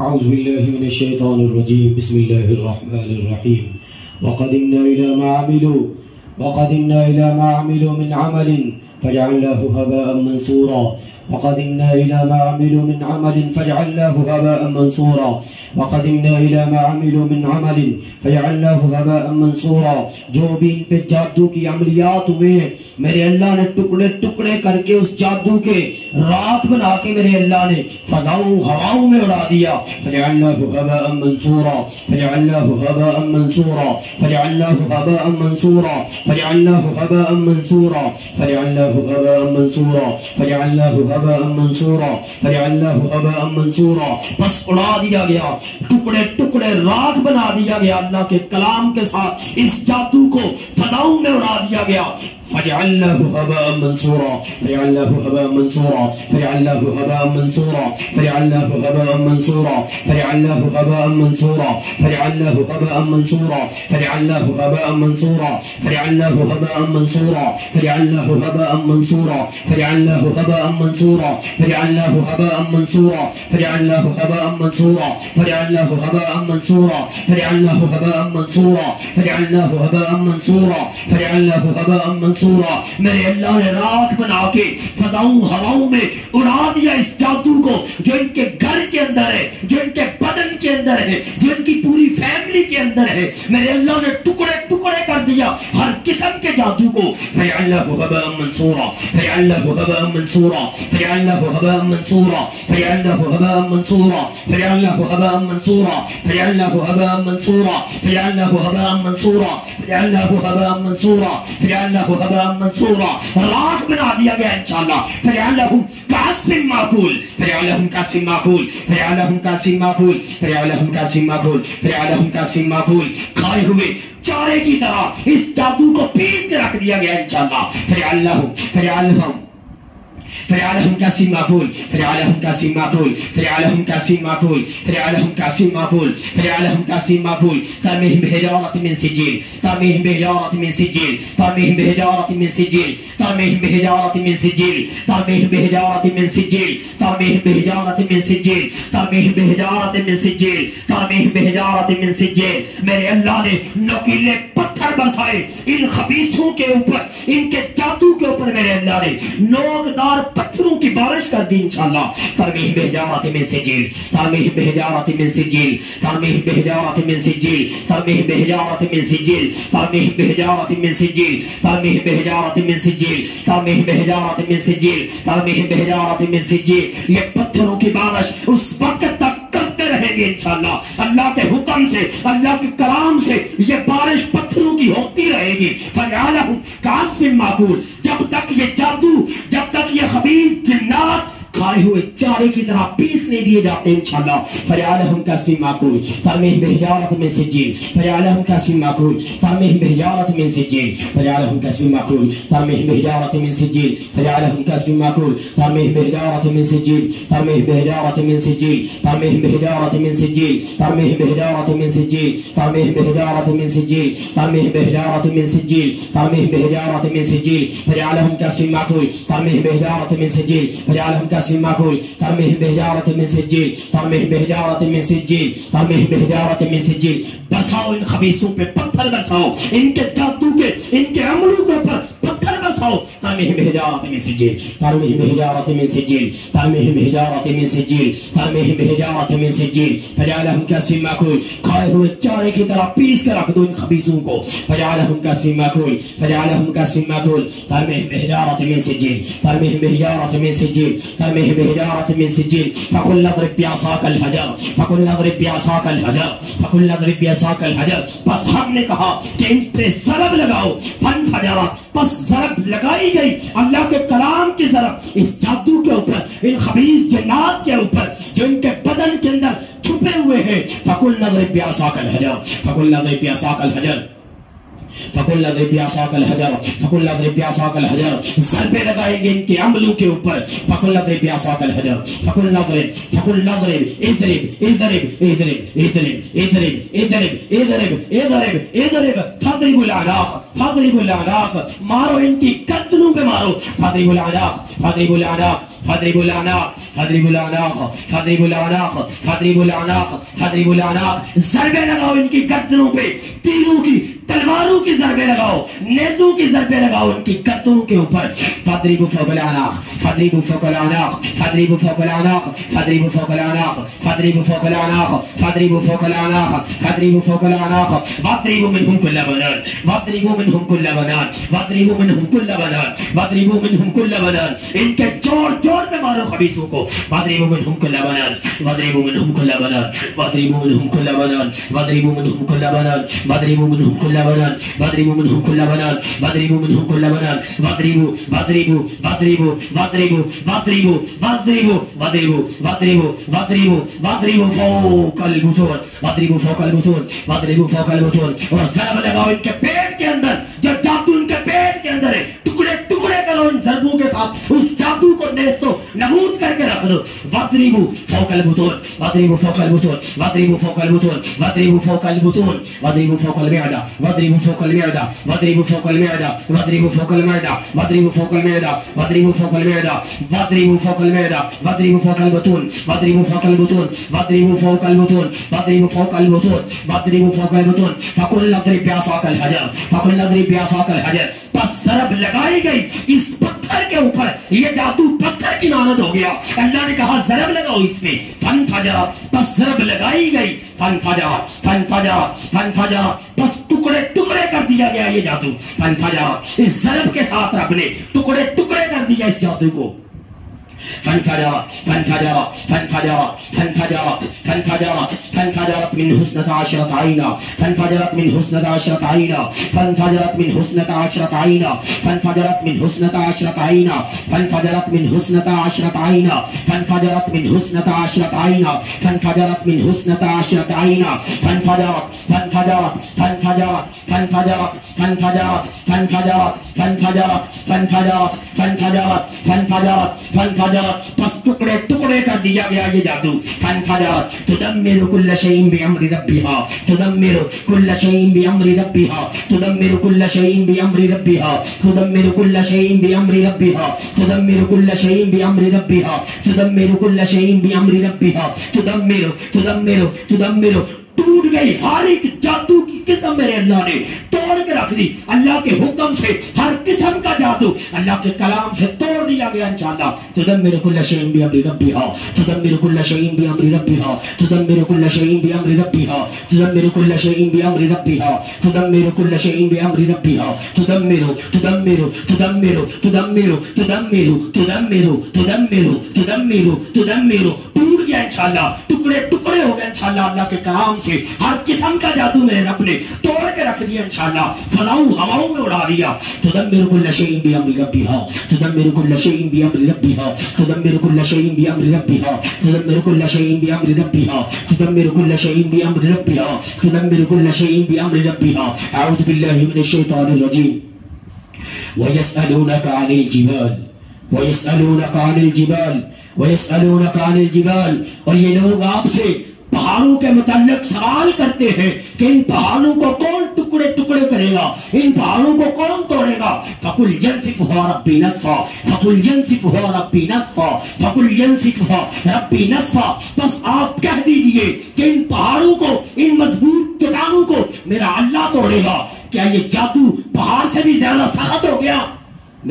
اعوذ باللہ من الشیطان الرجیم بسم اللہ الرحمن الرحیم وقدمنا إلى ما عملوا من عمل فجعلناه هباء منثورا وقدمنا إلى ما عملوا من عمل فجعلناه هباء منثورا وقدمنا إلى ما عملوا من عمل فجعلناه هباء منثورا جو بھی ان پہ جادو کی عملیات ہوئے ہیں میرے اللہ نے ٹکڑے ٹکڑے کر کے اس جادو کے راکھ بنا کے میرے اللہ نے فضاؤں ہواؤں میں اڑا دیا فجعلناه هباء منثورا فجعلناه هباء منثورا فجعلناه هباء منثورا فجعلناه هباء منثورا فجعلناه هباء منثورا فجعلناه هباء منثورا فجعلناه هباء منثورا بس اڑا دیا گیا ٹکڑے ٹکڑے راکھ بنا دیا گیا اللہ کے کلام کے ساتھ اس جادو کو فضاؤں میں اڑا دیا گیا فجعلناه هباء منثورا فجعلناه هباء منثورا فجعلناه هباء منثورا فجعلناه هباء منثورا فجعلناه هباء منثورا فجعلناه هباء منثورا فجعلناه هباء منثورا فجعلناه هباء منثورا فجعلناه هباء منثورا فجعلناه هباء منثورا فجعلناه هباء منثورا فجعلناه هباء منثورا فجعلناه هباء منثورا فجعلناه هباء منثورا فجعلناه هباء منثورا فجعلناه هباء منثورا میرے اللہ نے راکھ بنا کے فضاؤں ہواؤں میں اڑا دیا اس جادو کو جو ان کے گھر کے اندر ہے جو ان کے بدن کے اندر ہے جو ان کی پوری فیملی کے اندر ہے میرے اللہ نے ٹکڑے ٹکڑے کر دیا ہر قسم کے جادو کو فجعلناه هباء منثورا فجعلناه هباء منثورا فجعلناه هباء منثورا فجعلناه هباء منثورا فجعلناه هباء منثورا فجعلناه هباء منثورا فجعلناه هباء منثورا فجعلناه هباء منثورا فجعلناه هباء منثورا راکھ بنا دیا گیا انشاءاللہ فجعلناهم كعصف مأكول فجعلناهم كعصف مأكول فجعلناهم كعصف مأكول فجعلناهم كعصف مأكول فجعلناهم كعصف مأكول کھائے ہوئے چارے کی طرح اس جادو کو پیس کے رکھ دیا گیا انشاءاللہ فجعلناهم فجعلهم كعصف مأكول فجعلهم كعصف مأكول فجعلهم كعصف مأكول فجعلهم كعصف مأكول فجعلهم كعصف مأكول ترميهم بحجارة من سجيل ترميهم بحجارة من سجيل ترميهم بحجارة من سجيل ترميهم بحجارة من سجيل ترميهم بحجارة من سجيل ترميهم بحجارة من سجيل ترميهم بحجارة من سجيل ترميهم بحجارة من سجيل میرے اللہ نے نوکیلے پتھر برسائے ان خبیثوں کے اوپر ان کے جادو کے اوپر میرے اللہ نے نوکدار پتھروں کی بارش کر دی انشاءاللہ ترميهم بحجارة من سجيل ترميهم بحجارة من سجيل ترميهم بحجارة من سجيل ترميهم بحجارة من سجيل ترميهم بحجارة من سجيل ترميهم بحجارة من سجيل ترميهم بحجارة من سجيل ترميهم بحجارة من سجيل یہ پتھروں کی بارش اس وقت تک کرتے رہیں گے انشاءاللہ اللہ کے حکم سے اللہ کے کلام سے یہ بارش پتھروں کی ہوتی رہے گی فجعلناهم كعصف مأكول جب تک یہ جادو جب تک یہ خبیث جنات کھائے ہوئے چارے کی طرح پیس نہیں دیے جاتے انشاءاللہ فجعلناهم كعصف مأكول ترميهم بحجارة من سجيل فجعلناهم كعصف مأكول ترميهم بحجارة من سجيل فجعلناهم كعصف مأكول ترميهم بحجارة من سجيل فجعلناهم كعصف مأكول ترميهم بحجارة من سجيل ترميهم بحجارة من سجيل ترميهم بحجارة من سجيل ترميهم بحجارة من سجيل ترميهم بحجارة من سجيل ترميهم بحجارة من سجيل ترميهم بحجارة من سجيل فجعلناهم كعصف مأكول ترميهم بحجارة من سجيل فجعلناهم كعصف مأكول ترميهم بحجارة من سجيل ترميهم بحجارة من سجيل ترميهم بحجارة من سجيل برساؤ ان خبیثوں پہ پتھر برساؤ ان کے جادو کے ان کے عملوں کے اوپر پتھر برساؤ ترميهم بحجارة من سجيل ترميهم بحجارة من سجيل ترميهم بحجارة من سجيل ترميهم بحجارة من سجيل فجعلناهم كعصف مأكول کھائے ہوئے چارے کی طرح پیس کے رکھ دو ان خبیثوں کو فجعلناهم كعصف مأكول فجعلناهم كعصف مأكول ترميهم بحجارة من سجيل ترميهم بحجارة من سجيل ترميهم بحجارة من سجيل فقل اضرب بعصاك الحجر فقل اضرب بعصاك الحجر فقل اضرب بعصاك الحجر بس ہم نے کہا کہ ان پہ ضرب لگاؤ فانفجرت بس ضرب لگائی گئی اللہ کے کلام کی ضرب اس جادو کے اوپر ان خبیث جنات کے اوپر جو ان کے بدن کے اندر چھپے ہوئے ہیں فقل اضرب بعصاك الحجر فقل اضرب بعصاك الحجر فقلنا اضرب بعصاك الحجر فقلنا اضرب بعصاك الحجر ضربے لگائیں گے ان کے عملوں کے اوپر فقلنا اضرب بعصاك الحجر فقلنا اضرب اضرب فاضرب الاعناق مارو ان کی گردنوں پہ مارو فاضرب الاعناق ضربے لگاؤ ان کی گردنوں پہ تیروں کی تلواروں کی ضربے لگاؤ نیزوں کی ضربے لگاؤ ان کی گردنوں کے اوپر فاضربوا فوق الاعناق فاضربوا فوق الاعناق فاضربوا فوق الاعناق فاضربوا فوق الاعناق فاضربوا فوق الاعناق فاضربوا فوق الاعناق فاضربوا فوق الاعناق واضربوا منهم كل بنان واضربوا منهم كل بنان واضربوا منهم كل بنان واضربوا منهم كل بنان ان کے جوڑ پہ مارو خبیثوں کو واضربوا منهم كل بنان واضربوا منهم كل بنان واضربوا منهم كل بنان واضربوا منهم كل بنان واضربوا منهم كل بنان واضربوا منهم كل بنان واضربوا منهم كل بنان واضربوا واضربوا واضربوا واضربوا واضربوا واضربوا واضربوا واضربوا واضربوا واضربوا فوق البطون واضربوا فوق البطون واضربوا فوق البطون اور ضرب لگاؤ ان کے پیٹ کے اندر جو جادو ان کے پیٹ کے اندر ہے ٹکڑے ٹکڑے کرو ان ضربوں کے ساتھ اس جادو کو نیست و نابود کر کے رکھ دو واضربوا فوق البطون واضربوا فوق البطون واضربوا فوق البطون واضربوا فوق البطون واضربوا فوق المعدة واضربوا فوق المعدة واضربوا فوق المعدة واضربوا فوق المعدة واضربوا فوق المعدة واضربوا فوق المعدة واضربوا فوق المعدة واضربوا فوق البطون واضربوا فوق البطون واضربوا فوق البطون واضربوا فوق البطون واضربوا فوق البطون فقلنا اضرب بعصاك الحجر فقلنا اضرب بعصاك الحجر پس ضرب لگائی گئی اس پتھر کے اوپر یہ جادو پتھر کی مانند ہو گیا اللہ نے کہا ضرب لگاؤ اس میں فانفجرت پس ضرب لگائی گئی فانفجرت پس ٹکڑے ٹکڑے کر دیا گیا یہ جادو فانفجرت اس ضرب کے ساتھ رب نے ٹکڑے ٹکڑے کر دیا اس جادو کو فانفجرت من حسنة عشرة عينا فانفجرت من حسنة عشرة عينا فانفجرت من حسنة عشرة عينا فانفجرت من حسنة عشرة عينا فانفجرت من حسنة عشرة عينا فانفجرت من حسنة عشرة عينا فانفجرت من حسنة عشرة عينا فانفجرت پس ٹکڑے ٹکڑے کر دیا گیا یہ جادو فانفجرت تدمر كل شيء بأمر ربها تدمر كل شيء بأمر ربها تدمر كل شيء بأمر ربها تدمر كل شيء بأمر ربها تدمر كل شيء بأمر ربها تدمر كل شيء بأمر ربها تدمر ٹوٹ گئی ہر ایک جادو کی قسم میرے اللہ نے توڑ کے رکھ دی اللہ کے حکم سے ہر قسم کا جادو اللہ کے کلام سے توڑ دیا گیا انشاءاللہ تدمر كل شيء بأمر ربها تدمر كل شيء بأمر ربها تدمر كل شيء بأمر ربها تدمر كل شيء بأمر ربها تدمر كل شيء بأمر ربها تدمر تدمر تدمر تدمر تدمر تدمر تدمر تدمر تدمر ٹوٹ گیا انشاءاللہ ٹکڑے ٹکڑے ہو گئے انشاءاللہ اللہ کے کلام سے ہر قسم کا جادو میرے رب نے توڑ کے رکھ دیا انشاءاللہ فضاؤں ہواؤں میں اڑا دیا تدمر كل شيء بأمر ربها تدمر كل شيء بأمر ربها تدمر كل شيء بأمر ربها تدمر كل شيء بأمر ربها تدمر كل شيء بأمر ربها تدمر كل شيء بأمر ربها اعوذ بالله من الشيطان الرجيم ويسألونك عن الجبال ويسألونك عن الجبال ويسألونك عن الجبال اور یہ لوگ آپ سے پہاڑوں کے متعلق سوال کرتے ہیں کہ ان پہاڑوں کو کون ٹکڑے ٹکڑے کرے گا ان پہاڑوں کو کون توڑے گا فقل ينسفها ربي نسفا فقل ينسفها ربي نسفا فقل ينسفها ربي نسفا بس آپ کہہ دیجئے کہ ان پہاڑوں کو ان مضبوط چٹانوں کو میرا اللہ توڑے گا کیا یہ جادو پہاڑ سے بھی زیادہ سخت ہو گیا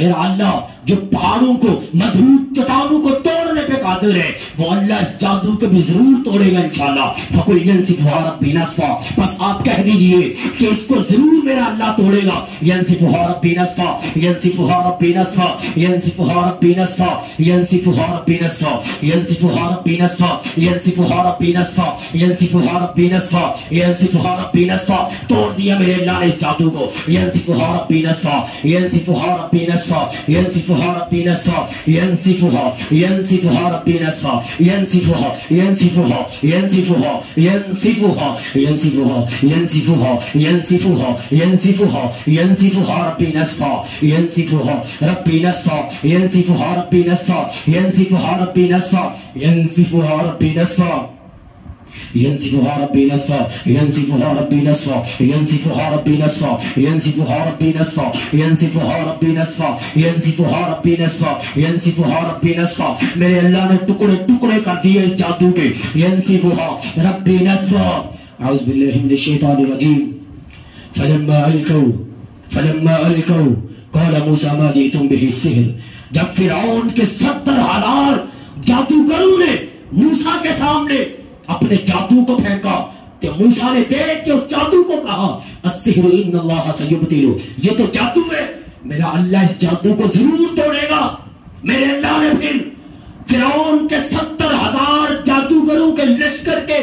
میرا اللہ جو پہاڑوں کو مضبوط چٹانوں کو توڑنے پہ قادر ہے وہ اللہ اس جادو کو بھی ضرور توڑے گا انشاءاللہ فقل ينسفها ربي نسفا بس آپ کہہ دیجئے کہ اس کو ضرور میرا اللہ توڑے گا ينسفها ربي نسفا ينسفها ربي نسفا ينسفها ربي نسفا ينسفها ربي نسفا ينسفها ربي نسفا ينسفها ربي نسفا ينسفها ربي نسفا ينسفها ربي نسفا توڑ دیا میرے اللہ نے اس جادو کو ينسفها ربي نسفا ينسفها ربي نسفا ينسفها ينسفها ربي نسفا ينسفها ينسفها ربي نسفا ينسفها ينسفها ينسفها ينسفها ينسفها ينسفها ينسفها ينسفها ينسفها ربي نسفا ينسفها ربي نسفا ينسفها ربي نسفا ينسفها ربي نسفا ينسفها ربي نسفا ينسفها ربي نسفا ينسفها ربي نسفا ينسفها ربي نسفا ينسفها ربي نسفا ينسفها ربي نسفا ينسفها ربي نسفا ينسفها ربي نسفا میرے اللہ نے ٹکڑے ٹکڑے کر دیے اس جادو کے ينسفها ربي نسفا اعوذ باللہ من الشیطان الرجیم فلما القوا قال موسى ما جئتم به السحر جب فرعون کے 70,000 جادوگروں نے موسیٰ کے سامنے اپنے جادو کو پھینکا کہ موسیٰ نے دیکھ کے اس جادو کو کہا السحر ان اللہ سیبطلہ یہ تو جادو ہے میرا اللہ اس جادو کو ضرور توڑے گا میرے اللہ نے پھر فرعون کے 70,000 جادوگروں کے لشکر کے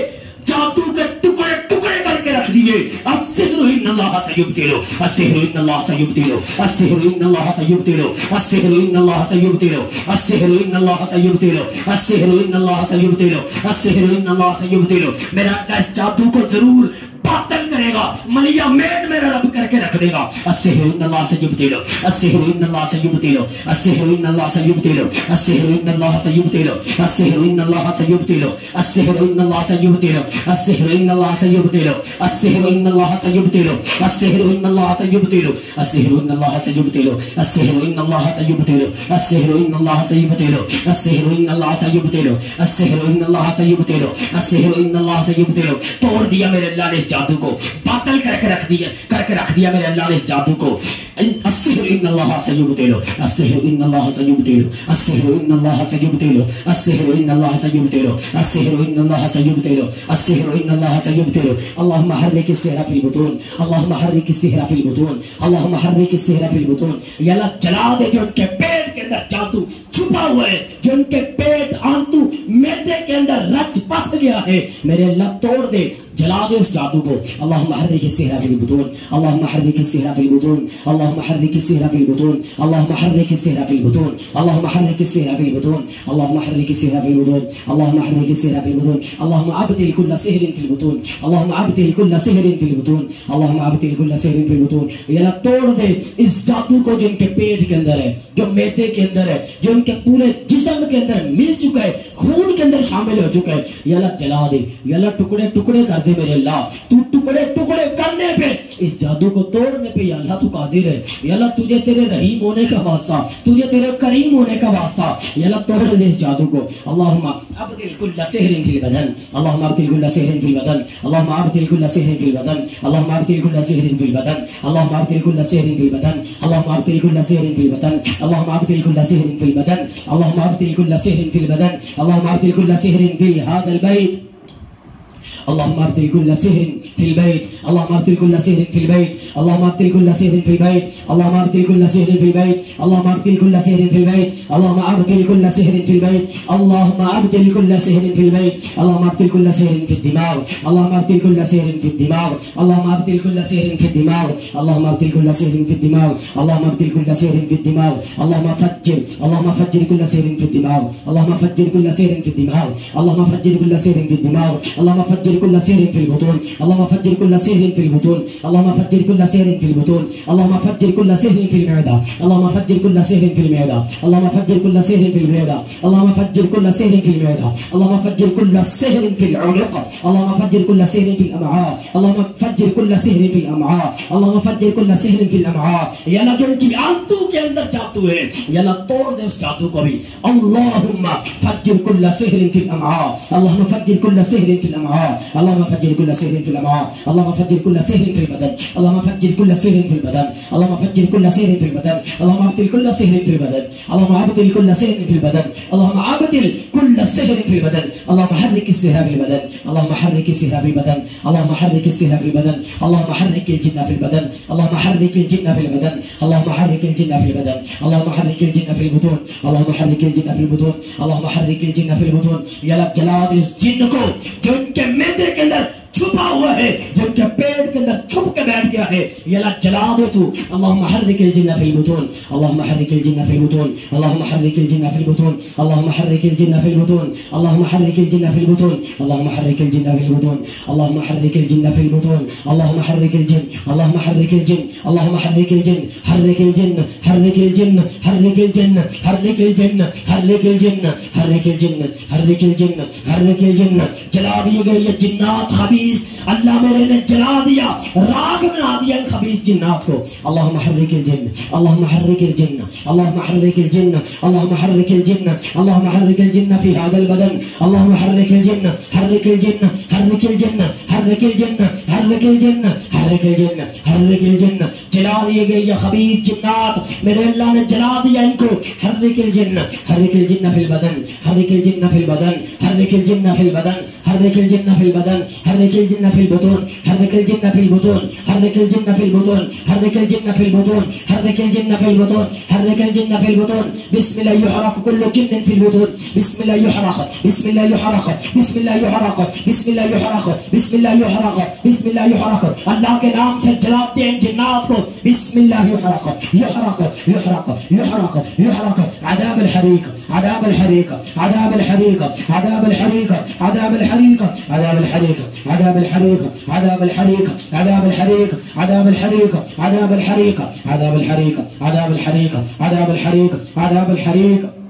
جادو کے ٹکڑے ٹکڑے کر کے رکھ دیے السحر ان اللہ سیبطلہ السحر ان اللہ سیبطلہ السحر ان اللہ سیبطلہ السحر ان اللہ سیبطلہ السحر ان اللہ سیبطلہ السحر ان اللہ سیبطلہ السحر ان اللہ سیبطلہ میرا اللہ اس جادو کو ضرور باطل کرے گا ملیا میٹ میرا رب کر کے رکھ دے گا السحر ان اللہ سیبطلہ السحر ان اللہ سیبطلہ السحر ان اللہ سیبطلہ السحر ان اللہ سیبطلہ السحر ان اللہ سیبطلہ السحر ان اللہ سیبطلہ السحر ان اللہ سیبطلہ السحر ان اللہ سیبطلہ السحر ان اللہ سیبطلہ السحر ان اللہ سیبطلہ السحر ان اللہ سیبطلہ السحر ان اللہ سیبطلہ السحر ان اللہ سیبطلہ السحر ان اللہ سیبطلہ السحر ان اللہ سیبطلہ توڑ دیا میرے اللہ نے اس جادو کو باطل کر کے رکھ دیا میرے اللہ نے اس جادو کو السحر ان اللہ سیبطلہ السحر ان اللہ سیبطلہ السحر ان اللہ سیبطلہ السحر ان اللہ سیبطلہ السحر ان اللہ سیبطلہ السحر ان اللہ سیبطلہ اللهم حرك السحر في البطون اللهم حرك السحر في البطون اللهم حرك السحر في البطون یا اللہ جلا دے جو ان کے پیٹ کے اندر جادو چھپا ہوا ہے جو ان کے پیٹ آنتو میدے کے اندر رچ پس گیا ہے میرے اللہ توڑ دے جلا دے اس جادو کو اللهم حرك السحر في البطون اللهم حرك السحر في البطون اللهم حرك السحر في البطون اللهم حرك السحر في البطون اللهم حرك السحر في البطون اللهم حرك السحر في البطون اللهم حرك السحر في البطون اللهم ابطل كل سحر في البطون اللهم ابطل كل سحر في البطون اللهم ابطل كل سحر في البطون یا اللہ توڑ دے اس جادو کو جو ان کے پیٹ کے اندر ہے جو میدے کے اندر ہے جو ان کے پورے جسم کے اندر مل چکا ہے خون کے اندر شامل ہو چکا ہے یا اللہ جلا دے یا اللہ ٹکڑے ٹکڑے کر دے میرے اللہ تو ٹکڑے ٹکڑے کرنے پہ اس جادو کو توڑنے پہ یا اللہ تو قادر ہے یا اللہ تجھے تیرے رحیم ہونے کا واسطہ تجھے تیرے کریم ہونے کا واسطہ یا اللہ توڑ دے اس جادو کو اللہم ابدل کل سحر فی البدن اللہم ابدل کل سحر فی البدن اللہم ابدل کل سحر فی البدن اللہم ابدل کل سحر فی البدن اللہم ابدل کل سحر فی البدن اللہم ابدل کل سحر فی البدن اللہم ابدل کل سحر فی البدن اللہم ابدل کل سحر فی البدن اللہم ابدل کل سحر فی هذا البيت اللهم ابدل كل سحر في البيت اللهم ابدل كل سحر في البيت اللهم ابدل كل سحر في البيت اللهم ابدل كل سحر في البيت اللهم ابدل كل سحر في البيت اللهم ابدل كل سحر في البيت اللهم ابدل كل سحر في البيت اللهم ابدل كل سحر في الدماغ اللهم ابدل كل سحر في الدماغ اللهم ابدل كل سحر في الدماغ اللهم ابدل كل سحر في الدماغ اللهم ابدل كل سحر في الدماغ اللهم فجر كل سحر في الدماغ اللهم فجر كل سحر في الدماغ اللهم فجر كل سحر في الدماغ اللهم فجر كل سحر في البطون اللهم فجر كل سحر في البطون اللهم فجر كل سحر في البطون اللهم فجر كل سحر في المعدة اللهم فجر كل سحر في المعدة اللهم فجر كل سحر في المعدة اللهم فجر كل سحر في المعدة اللهم فجر كل سحر في العنق اللهم فجر كل سحر في الأمعاء اللهم فجر كل سحر في الأمعاء اللهم فجر كل سحر في الأمعاء یا اللہ جو ان کی آنتوں کے اندر جادو ہے یا اللہ توڑ دے اس جادو کو بھی اللهم فجر كل سحر في الأمعاء اللهم فجر كل سحر في الأمعاء اللهم فجر كل سحر في الأمعاء اللهم فجر كل سحر في البدن اللهم فجر كل سحر في البدن اللهم فجر كل سحر في البدن اللهم ابدل كل سحر في البدن اللهم ابدل كل سحر في البدن اللهم ابدل كل سحر في البدن اللهم حرك السحر في البدن اللهم حرك السحر في البدن اللهم حرك السحر في البدن اللهم حرك الجن في البدن اللهم حرك الجن في البدن اللهم حرك الجن في البدن اللهم حرك الجن في البطون اللهم حرك الجن في البطون اللهم حرك الجن في البطون یا اللہ جلا دے اس جن کو جو ان کے معدے کے اندر چھپا ہوا ہے جو ان کے پیٹ کے اندر چھپ کے بیٹھ گیا رہے یا اللہ جلا دے تو اللہم حرک الجن فی البطون اللہم حرک الجن فی البطون اللہم حرک الجن فی البطون اللہم حرک الجن فی البطون اللہم حرک الجن فی البطون اللہم حرک الجن فی البطون اللہم حرک الجن فی البطون اللہم حرک الجن اللہم حرک الجن اللہم حرک الجن حرک الجن حرک الجن حرک الجن حرک الجن حرک الجن حرک الجن حرک الجن حرک الجن جلا دیے گئے یہ جنات خبیث اللہ میرے نے جلا دیا راگ بنا دیا ان خبیث جنات کو اللہم حرک الجن اللہم حرک الجن اللہم حرک الجن اللہم حرک الجن اللہم حرک الجن فی هذا البدن اللہم حرک الجن حرک الجن حرک الجن حرک الجن حرک الجن حرک الجن حرک الجن جلا دیے گئے یہ خبیث جنات میرے اللہ نے جلا دیا ان کو حرک الجن حرک الجن فی البدن حرک الجن فی البدن حرک الجن فی البدن حرک الجن فی البدن حرک الجن فی البطون حرک الجن فی البطون حرک الجن فی البطون حرک الجن فی البطون حرک الجن فی البطون حرک الجن فی البطون بسم اللہ یحرق کل جن فی البطون بسم اللہ یحرق بسم اللہ یحرق بسم اللہ یحرق بسم اللہ یحرق بسم اللہ یحرق بسم اللہ یحرق اللہ کے نام سے جلاتے ہیں جنات کو بسم اللہ یحرق یحرق یحرق یحرق یحرق عذاب الحریق عذاب الحریق عذاب الحریق عذاب الحریق عذاب الحریق عذاب الحریق عذاب الحریق عذاب الحریق عذاب الحریق عذاب الحریق عذاب الحریق عذاب الحریق عذاب الحریق عذاب الحریق عذاب الحریق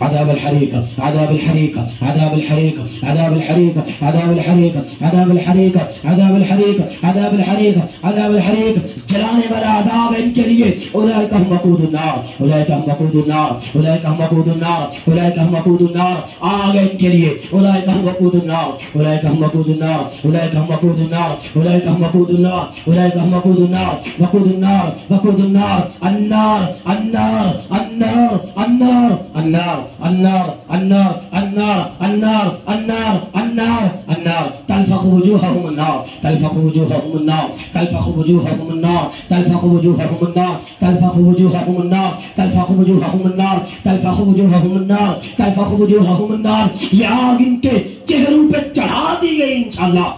عذاب الحريق عذاب الحريق عذاب الحريق عذاب الحريق عذاب الحريق عذاب الحريق عذاب الحريق عذاب الحريق عذاب الحريق جلانے والا عذاب ان کے لیے اولئک هم وقود النار اولئک هم وقود النار اولئک هم وقود النار اولئک هم وقود النار آگ ان کے لیے اولئک هم وقود النار اولئک هم وقود النار اولئک هم وقود النار اولئک هم وقود النار اولئک هم وقود النار وقود النار وقود النار النار النار النار النار النار النار النار النار النار النار النار النار تلفق وجوههم النار تلفق وجوههم النار تلفق وجوههم النار تلفق وجوههم النار تلفق وجوههم النار تلفق وجوههم النار تلفق وجوههم النار تلفق وجوههم النار یہ آگ ان کے چہروں پہ چڑھا دی گئی انشاءاللہ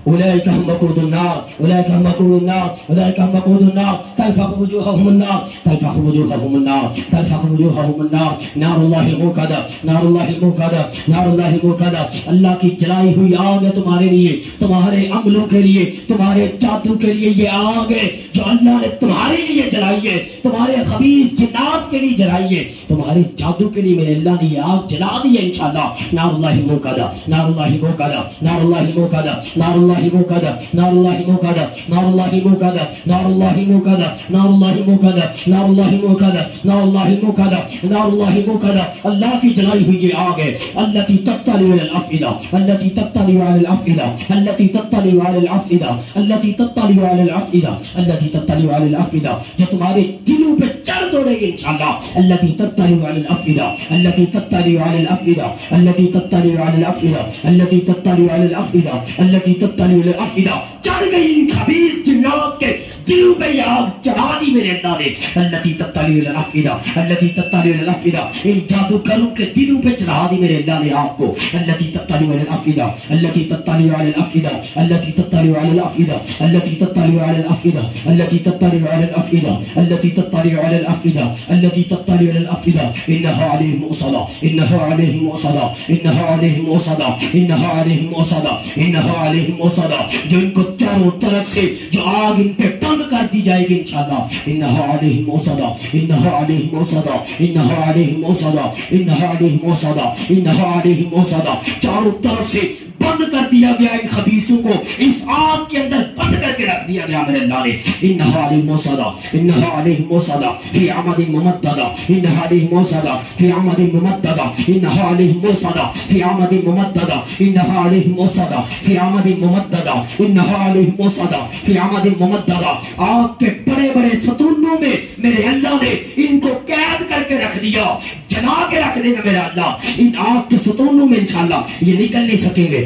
اولئک هم وقود النار اولئک هم وقود النار اولئک هم وقود النار تلفق وجوههم النار تلفق وجوههم النار تلفق وجوههم النار نار اللہ الموقدہ نار اللہ الْمُوقَدَةُ نار اللہ الموقدہ اللہ کی جلائی ہوئی آگ ہے تمہارے لیے تمہارے عملوں کے لیے تمہارے جادو کے لیے یہ آگ ہے جو اللہ نے تمہارے لیے جلائی ہے تمہارے خبیث جنات کے لیے جلائی ہے تمہارے جادو کے لیے میرے اللہ نے یہ آگ جلا دی ہے انشاءاللہ نار اللہ الموقدہ نار اللہ الموقدہ نار اللہ الموقدہ نار اللہ الموقدہ نار اللہ الموقدہ نار اللہ الموقدہ نار اللہ الموقدہ نار اللہ الموقدہ نار اللہ الموقدہ نار اللہ الموقدہ نار اللہ الموقدہ اللہ کی جلائی ہوئی یہ آگ ہے التي تطلع على الافئدة التي تطلع على الافئدة التي تطلع على الافئدة التي تطلع على الافئدة التي تطلع على الافئدة جو تمہارے دلوں پہ چڑھ دوڑے گی انشاءاللہ التي تطلع على الافئدة التي تطلع على الافئدة التي تطلع على الافئدة التي تطلع على الافئدة التي تطلع على الافئدة چڑھ گئی ان خبیث جنات کے دلوں پہ یہ آگ چڑھا دی میرے اللہ نے التي تطلع على الافئدة التي تطلع على الافئدة ان جادوگروں کے دلوں پہ چڑھا دی میرے اللہ نے آگ کو التي تطلع على الافئدة التي تطلع على الافئدة التي تطلع على الافئدة التي تطلع على الافئدة التي تطلع على الافئدة التي تطلع على الافئدة التي تطلع على الافئدة انها عليهم مؤصدة انها عليهم مؤصدة انها عليهم مؤصدة انها عليهم مؤصدة انها عليهم مؤصدة جو ان کو چاروں طرف سے جو آگ ان پہ بند کر دی جائے گی انشاءاللہ انها عليهم مؤصدة انها عليهم مؤصدة انها عليهم مؤصدة انها عليهم مؤصدة انها عليهم مؤصدة چاروں طرف سے بند کر دیا گیا ان خبیثوں کو اس آگ کے اندر بند کر کے رکھ دیا گیا میرے اللہ نے انها عليهم مؤصدة انها عليهم مؤصدة في عمد ممددة انها عليهم مؤصدة في عمد ممددة انها عليهم مؤصدة في عمد ممددة انها عليهم مؤصدة في عمد ممددة انها عليهم مؤصدة في عمد ممددة آگ کے بڑے بڑے ستونوں میں میرے اللہ نے ان کو قید کر کے رکھ دیا جلا کے رکھ دے گا میرا اللہ ان آگ کے ستونوں میں انشاءاللہ یہ نکل نہیں سکیں گے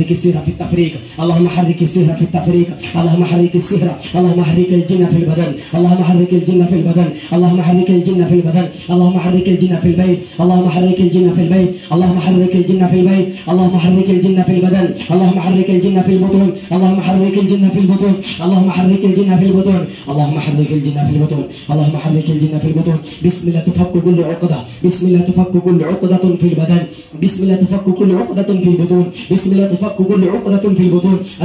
حرك السحر في التفريق، اللهم حرك السحر في التفريق، اللهم حرك السحر، اللهم حرك الجن في البدن، اللهم حرك الجن في البدن، اللهم حرك الجن في البدن، اللهم حرك الجن في البيت، اللهم حرك الجن في البيت، اللهم حرك الجن في البيت، اللهم حرك الجن في البدن، اللهم حرك الجن في البطون، اللهم حرك الجن في البطون، اللهم حرك الجن في البطون، اللهم حرك الجن في البطون، اللهم حرك الجن في البطون. بسم الله تفك كل عقدة، بسم الله تفك كل عقدة في البدن، بسم الله تفك كل عقدة في البطون، بسم الله تفك كل عقدة في البطون.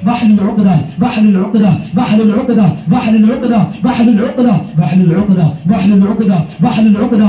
واحلل العقدة واحلل العقدة واحلل العقدة واحلل العقدة واحلل العقدة واحلل العقدة واحلل العقدة واحلل العقدة.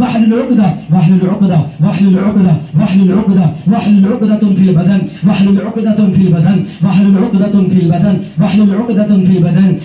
واحلل العقدة واحلل العقدة واحلل العقدة واحلل العقدة واحلل عقدة في البدن, واحلل عقدة في البدن, واحلل عقدة في البدن, واحلل عقدة في البدن.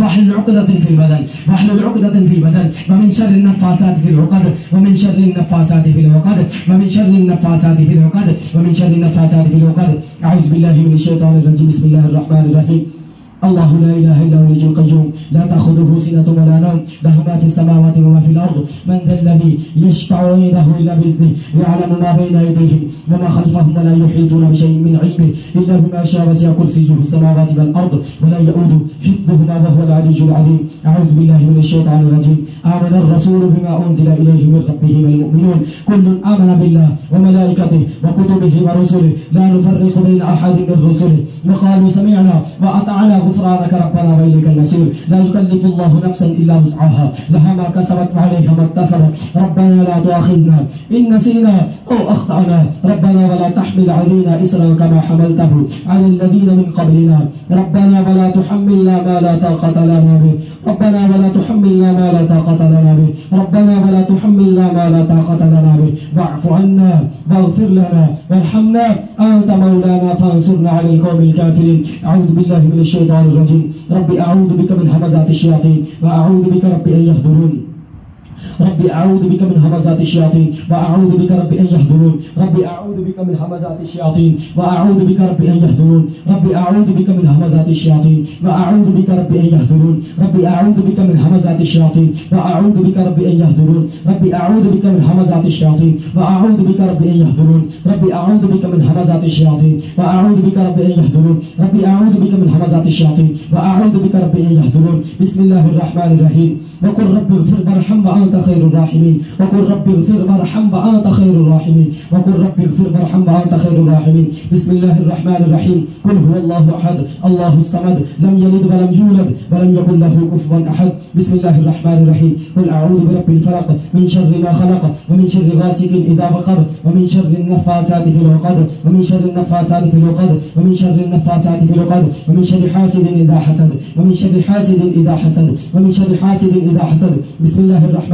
واحلل عقدة في البدن, واحلل عقدة في البدن. ومن شر النفاثات في العقد, ومن شر النفاثات في العقد, ومن شر النفاثات في العقد, ومن شر النفاثات في العقد. أعوذ بالله من الشيطان الرجيم. بسم الله الرحمن الرحيم. الله لا إله إلا هو الحي القيوم لا تأخذه سنة ولا نوم له ما في السماوات وما في الأرض. من ذا الذي يشفع عنده إلا بإذنه يعلم ما بين أيديهم وما خلفهم ولا يحيطون بشيء من علمه إلا بما شاء وسع كرسيه السماوات والأرض ولا يؤود حفظهما وهو العلي العظيم. أعوذ بالله من الشيطان الرجيم. آمن الرسول بما أنزل إليه من ربه والمؤمنون كل آمن بالله وملائكته وكتبه ورسله لا نفرق بين أحد من رسله وقالوا سمعنا وأطعنا غفرانك ربنا وإليك المصير. لا يكلف الله نفسا إلا وسعها لها ما كسبت وعليها ما اكتسبت. ربنا لا تؤاخذنا إن نسينا أو أخطأنا ربنا ولا تحمل علينا إصرا كما حملته على الذين من قبلنا ربنا ولا تحملنا ما لا طاقة لنا به ربنا ولا تحملنا ما لا طاقة لنا به ربنا ولا تحملنا ما لا طاقة لنا به واعف عنا واغفر لنا وارحمنا أنت مولانا فانصرنا على القوم الكافرين. أعوذ بالله من الشيطان الرجيم. ربي أعوذ بك من همزات الشياطين وأعوذ بك ربي أن يحضرون. ربي أعوذ بك من همزات الشياطين وأعوذ بك ربي أن يحضرون. ربي أعوذ بك من همزات الشياطين وأعوذ بك ربي أن يحضرون. ربي أعوذ بك من همزات الشياطين وأعوذ بك ربي أن يحضرون. ربي أعوذ بك من همزات الشياطين وأعوذ بك ربي أن يحضرون. ربي أعوذ بك من همزات الشياطين وأعوذ بك ربي أن يحضرون. ربي أعوذ بك من همزات الشياطين وأعوذ بك ربي أن يحضرون. ربي أعوذ بك من همزات الشياطين وأعوذ بك ربي أن يحضرون. بسم الله الرحمن الرحيم. وقل رب اغفر وارحم وأنت خير الراحمين. وقل رب اغفر وارحم وأنت خير الراحمين. وقل رب اغفر وارحم وأنت خير الراحمين. بسم الله الرحمن الرحيم. قل هو الله أحد الله الصمد لم يلد ولم يولد ولم يكن له كفوا أحد. بسم الله الرحمن الرحيم. قل أعوذ برب الفلق من شر ما خلق ومن شر غاسق إذا وقب ومن شر النفاثات في العقد ومن شر النفاثات في العقد ومن شر النفاثات في العقد ومن شر حاسد إذا حسد ومن شر حاسد إذا حسد ومن شر حاسد إذا حسد. بسم الله الرحمن